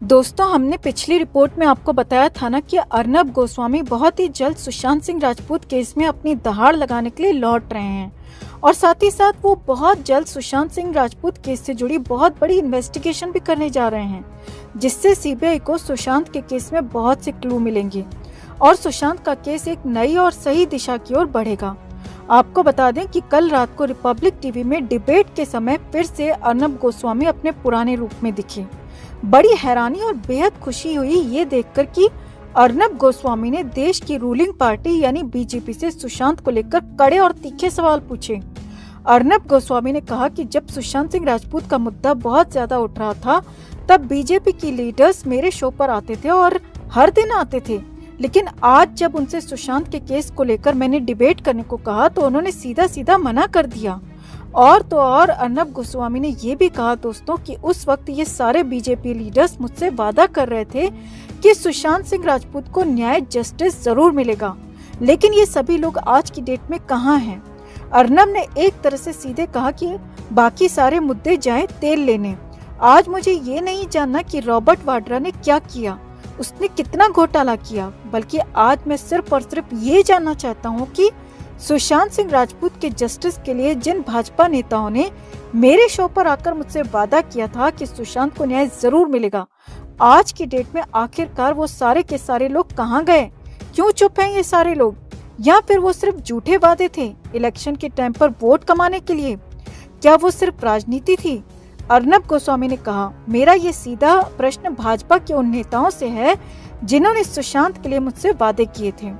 दोस्तों, हमने पिछली रिपोर्ट में आपको बताया था ना कि अर्नब गोस्वामी बहुत ही जल्द सुशांत सिंह राजपूत केस में अपनी दहाड़ लगाने के लिए लौट रहे हैं और साथ ही साथ वो बहुत जल्द सुशांत सिंह राजपूत केस से जुड़ी बहुत बड़ी इन्वेस्टिगेशन भी करने जा रहे हैं, जिससे सीबीआई को सुशांत के केस में बहुत से क्लू मिलेंगे और सुशांत का केस एक नई और सही दिशा की ओर बढ़ेगा। आपको बता दें कि कल रात को रिपब्लिक टीवी में डिबेट के समय फिर से अर्नब गोस्वामी अपने पुराने रूप में दिखे। बड़ी हैरानी और बेहद खुशी हुई ये देखकर कि अर्नब गोस्वामी ने देश की रूलिंग पार्टी यानी बीजेपी से सुशांत को लेकर कड़े और तीखे सवाल पूछे। अर्नब गोस्वामी ने कहा कि जब सुशांत सिंह राजपूत का मुद्दा बहुत ज्यादा उठ रहा था, तब बीजेपी की लीडर्स मेरे शो पर आते थे और हर दिन आते थे, लेकिन आज जब उनसे सुशांत के केस को लेकर मैंने डिबेट करने को कहा तो उन्होंने सीधा सीधा मना कर दिया। और तो और अर्नब गोस्वामी ने ये भी कहा दोस्तों कि उस वक्त ये सारे बीजेपी लीडर्स मुझसे वादा कर रहे थे कि सुशांत सिंह राजपूत को न्याय जस्टिस जरूर मिलेगा, लेकिन ये सभी लोग आज की डेट में कहाँ हैं। अर्नब ने एक तरह से सीधे कहा कि बाकी सारे मुद्दे जाएं तेल लेने। आज मुझे ये नहीं जानना कि रॉबर्ट वाड्रा ने क्या किया, उसने कितना घोटाला किया, बल्कि आज मैं सिर्फ और सिर्फ ये जानना चाहता हूँ कि सुशांत सिंह राजपूत के जस्टिस के लिए जिन भाजपा नेताओं ने मेरे शो पर आकर मुझसे वादा किया था कि सुशांत को न्याय जरूर मिलेगा, आज की डेट में आखिरकार वो सारे के सारे लोग कहाँ गए? क्यों चुप हैं ये सारे लोग? या फिर वो सिर्फ झूठे वादे थे इलेक्शन के टाइम पर वोट कमाने के लिए? क्या वो सिर्फ राजनीति थी? अर्नब गोस्वामी ने कहा, मेरा ये सीधा प्रश्न भाजपा के उन नेताओं से है जिन्होंने सुशांत के लिए मुझसे वादे किए थे।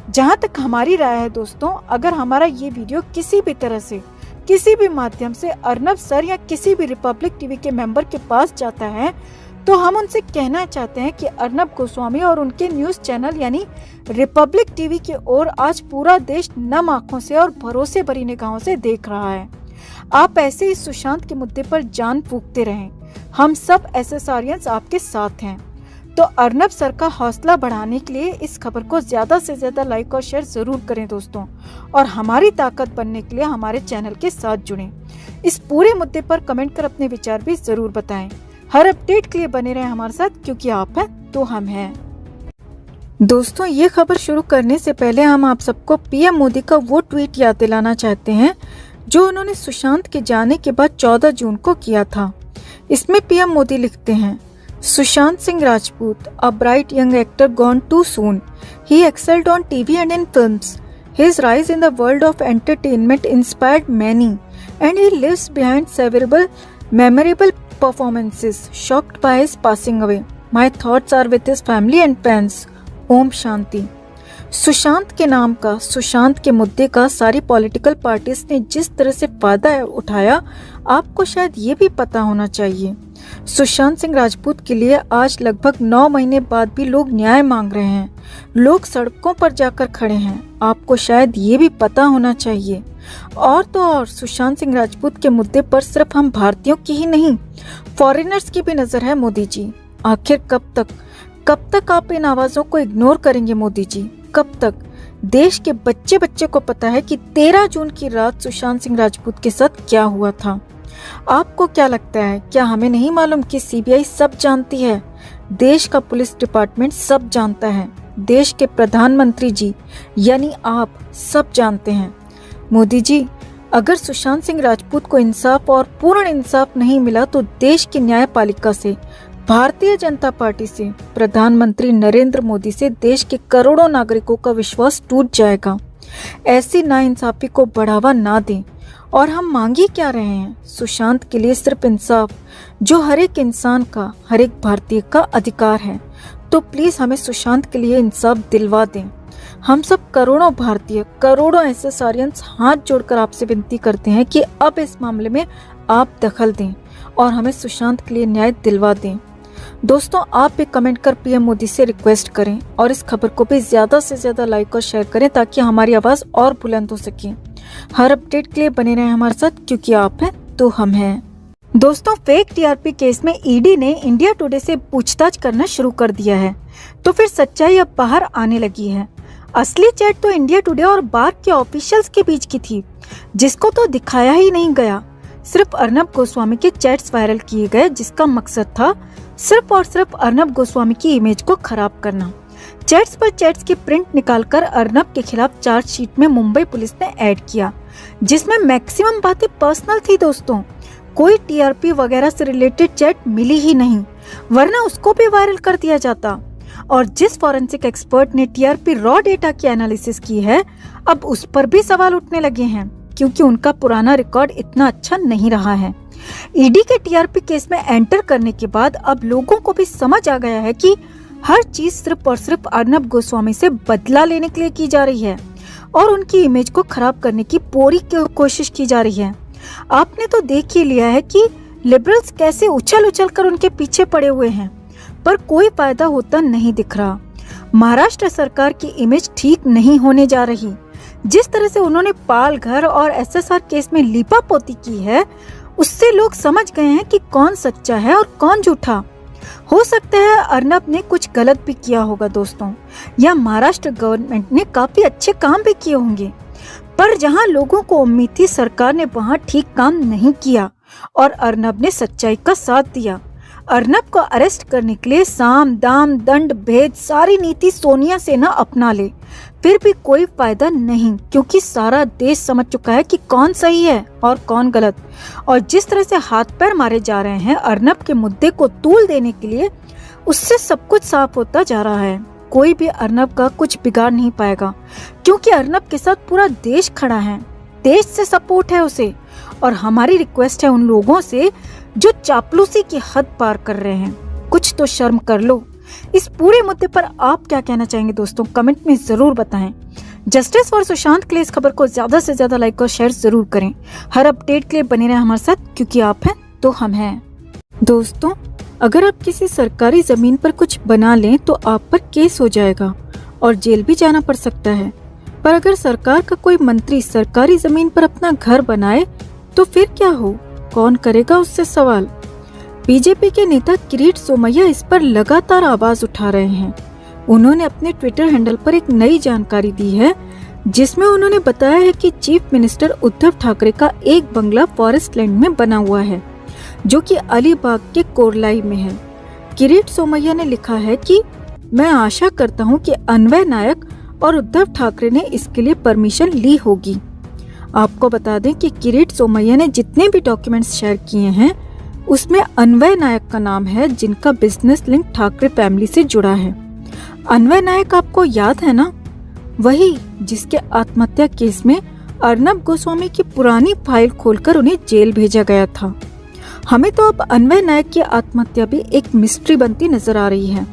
जहां तक हमारी राय है दोस्तों, अगर हमारा ये वीडियो किसी भी तरह से किसी भी माध्यम से अर्नब सर या किसी भी रिपब्लिक टीवी के मेंबर के पास जाता है, तो हम उनसे कहना चाहते हैं कि अर्नब गोस्वामी और उनके न्यूज चैनल यानी रिपब्लिक टीवी की ओर आज पूरा देश नम आंखों से और भरोसे भरी निगाहों से देख रहा है। आप ऐसे ही सुशांत के मुद्दे पर जान फूंकते रहें, हम सब एसएसआरियंस आपके साथ हैं। तो अर्नब सर का हौसला बढ़ाने के लिए इस खबर को ज्यादा से ज्यादा लाइक और शेयर जरूर करें दोस्तों, और हमारी ताकत बनने के लिए हमारे चैनल के साथ जुड़ें। इस पूरे मुद्दे पर कमेंट कर अपने विचार भी जरूर बताएं। हर अपडेट के लिए बने रहें हमारे साथ, क्योंकि आप हैं तो हम हैं। दोस्तों, ये खबर शुरू करने से पहले हम आप सबको पीएम मोदी का वो ट्वीट याद दिलाना चाहते हैं जो उन्होंने सुशांत के जाने के बाद 14 जून को किया था। इसमें पीएम मोदी लिखते हैं, Sushant Singh Rajput, a bright young actor gone too soon. He excelled on TV and in films. His rise in the world of entertainment inspired many, and he lives behind several memorable performances. Shocked by his passing away. My thoughts are with his family and fans. Om Shanti. Sushant के नाम का, सुशांत के मुद्दे का सारी political parties ने जिस तरह से फायदा उठाया, आपको शायद ये भी पता होना चाहिए। सुशांत सिंह राजपूत के लिए आज लगभग 9 महीने बाद भी लोग न्याय मांग रहे हैं, लोग सड़कों पर जाकर खड़े हैं। आपको शायद ये भी पता होना चाहिए। और तो और सुशांत सिंह राजपूत के मुद्दे पर सिर्फ हम भारतीयों की ही नहीं, फॉरेनर्स की भी नजर है मोदी जी। आखिर कब तक आप इन आवाजों को इग्नोर करेंगे मोदी जी? कब तक? देश के बच्चे बच्चे को पता है कि 13 जून की रात सुशांत सिंह राजपूत के साथ क्या हुआ था। आपको क्या लगता है, क्या हमें नहीं मालूम कि सीबीआई सब जानती है? देश का पुलिस डिपार्टमेंट सब जानता है, देश के प्रधानमंत्री जी यानी आप सब जानते हैं। मोदी जी, अगर सुशांत सिंह राजपूत को इंसाफ और पूर्ण इंसाफ नहीं मिला तो देश की न्यायपालिका से, भारतीय जनता पार्टी से, प्रधानमंत्री नरेंद्र मोदी से देश के करोड़ों नागरिकों का विश्वास टूट जाएगा। ऐसी नाइंसाफी को बढ़ावा ना दें। और हम मांग ही क्या रहे हैं? सुशांत के लिए सिर्फ इंसाफ, जो हर एक इंसान का, हर एक भारतीय का अधिकार है। तो प्लीज हमें सुशांत के लिए इंसाफ दिलवा दें। हम सब करोड़ों भारतीय, करोड़ों एसएसआरियंस हाथ जोड़कर आपसे विनती करते हैं कि अब इस मामले में आप दखल दें और हमें सुशांत के लिए न्याय दिलवा दें। दोस्तों, आप भी कमेंट कर पीएम मोदी से रिक्वेस्ट करें और इस खबर को भी ज्यादा से ज्यादा लाइक और शेयर करें ताकि हमारी आवाज और बुलंद हो सके। हर अपडेट के लिए बने रहें हमारे साथ, क्योंकि आप हैं तो हम हैं। दोस्तों, फेक टीआरपी केस में ईडी ने इंडिया टुडे से पूछताछ करना शुरू कर दिया है, तो फिर सच्चाई अब बाहर आने लगी है। असली चैट तो इंडिया टुडे और बार के ऑफिशियल्स के बीच की थी, जिसको तो दिखाया ही नहीं गया। सिर्फ अर्नब गोस्वामी के चैट्स वायरल किए गए, जिसका मकसद था सिर्फ और सिर्फ अर्नब गोस्वामी की इमेज को खराब करना। चैट्स पर चैट्स की प्रिंट निकालकर अर्नब के खिलाफ चार्जशीट में मुंबई पुलिस ने ऐड किया, जिसमें मैक्सिमम बातें पर्सनल थी दोस्तों। कोई टीआरपी वगैरह से रिलेटेड चैट मिली ही नहीं, वरना उसको भी वायरल कर दिया जाता। और जिस फॉरेंसिक एक्सपर्ट ने टीआरपी रॉ डेटा की एनालिसिस की है, अब उस पर भी सवाल उठने लगे हैं, क्योंकि उनका पुराना रिकॉर्ड इतना अच्छा नहीं रहा है। ईडी के टीआरपी केस में एंटर करने के बाद अब लोगों को भी समझ आ गया है कि हर चीज सिर्फ और सिर्फ अर्नब गोस्वामी से बदला लेने के लिए की जा रही है और उनकी इमेज को खराब करने की पूरी कोशिश की जा रही है। आपने तो देख ही लिया है कि लिबरल्स कैसे उछल उछल कर उनके पीछे पड़े हुए हैं, पर कोई फायदा होता नहीं दिख रहा। महाराष्ट्र सरकार की इमेज ठीक नहीं होने जा रही। जिस तरह से उन्होंने पालघर और एसएसआर केस में लीपापोती की है, उससे लोग समझ गए हैं कि कौन सच्चा है और कौन झूठा। हो सकता है अर्नब ने कुछ गलत भी किया होगा दोस्तों, या महाराष्ट्र गवर्नमेंट ने काफी अच्छे काम भी किए होंगे, पर जहां लोगों को उम्मीद थी सरकार ने वहां ठीक काम नहीं किया और अर्नब ने सच्चाई का साथ दिया। अर्नब को अरेस्ट करने के लिए साम दाम दंड भेद सारी नीति सोनिया सेना अपना ले, फिर भी कोई फायदा नहीं, क्योंकि सारा देश समझ चुका है कि कौन सही है और कौन गलत। और जिस तरह से हाथ पैर मारे जा रहे हैं अर्नब के मुद्दे को तूल देने के लिए, उससे सब कुछ साफ होता जा रहा है। कोई भी अर्नब का कुछ बिगाड़ नहीं पाएगा, क्योंकि अर्नब के साथ पूरा देश खड़ा है, देश से सपोर्ट है उसे। और हमारी रिक्वेस्ट है उन लोगों से जो चापलूसी की हद पार कर रहे हैं, कुछ तो शर्म कर लो। इस पूरे मुद्दे पर आप क्या कहना चाहेंगे दोस्तों, कमेंट में जरूर बताएं। जस्टिस फॉर सुशांत के लिए इस खबर को ज्यादा से ज्यादा लाइक और शेयर जरूर करें। हर अपडेट के लिए बने रहें हमारे साथ, क्योंकि आप हैं तो हम हैं। दोस्तों, अगर आप किसी सरकारी जमीन पर कुछ बना लें तो आप पर केस हो जाएगा और जेल भी जाना पड़ सकता है। पर अगर सरकार का कोई मंत्री सरकारी जमीन पर अपना घर बनाए तो फिर क्या हो, कौन करेगा उससे सवाल। बीजेपी के नेता किरीट सोमैया इस पर लगातार आवाज उठा रहे हैं। उन्होंने अपने ट्विटर हैंडल पर एक नई जानकारी दी है, जिसमें उन्होंने बताया है कि चीफ मिनिस्टर उद्धव ठाकरे का एक बंगला फॉरेस्ट लैंड में बना हुआ है, जो कि अलीबाग के कोरलाई में है। किरीट सोमैया ने लिखा है कि मैं आशा करता हूं कि अन्वय नायक और उद्धव ठाकरे ने इसके लिए परमिशन ली होगी। आपको बता दें कि किरीट सोमैया ने जितने भी डॉक्यूमेंट्स शेयर किए हैं, उसमें अन्वय नायक का नाम है, जिनका बिजनेस लिंक ठाकरे फैमिली से जुड़ा है। अन्वय नायक आपको याद है ना, वही जिसके आत्महत्या केस में अर्नब गोस्वामी की पुरानी फाइल खोलकर उन्हें जेल भेजा गया था। हमें तो अब अन्वय नायक की आत्महत्या भी एक मिस्ट्री बनती नजर आ रही है।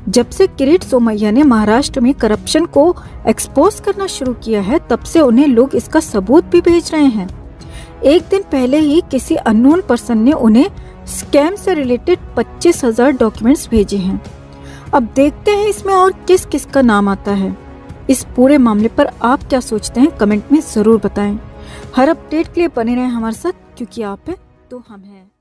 जब से किरीट सोमैया ने महाराष्ट्र में करप्शन को एक्सपोज करना शुरू किया है, तब से उन्हें लोग इसका सबूत भी भेज रहे हैं। एक दिन पहले ही किसी अननोन पर्सन ने उन्हें स्कैम से रिलेटेड 25,000 डॉक्यूमेंट्स भेजे हैं। अब देखते हैं इसमें और किस किस का नाम आता है। इस पूरे मामले पर आप क्या सोचते हैं, कमेंट में जरूर बताएं। हर अपडेट के लिए बने रहें हमारे साथ, क्योंकि आप हैं तो हम हैं।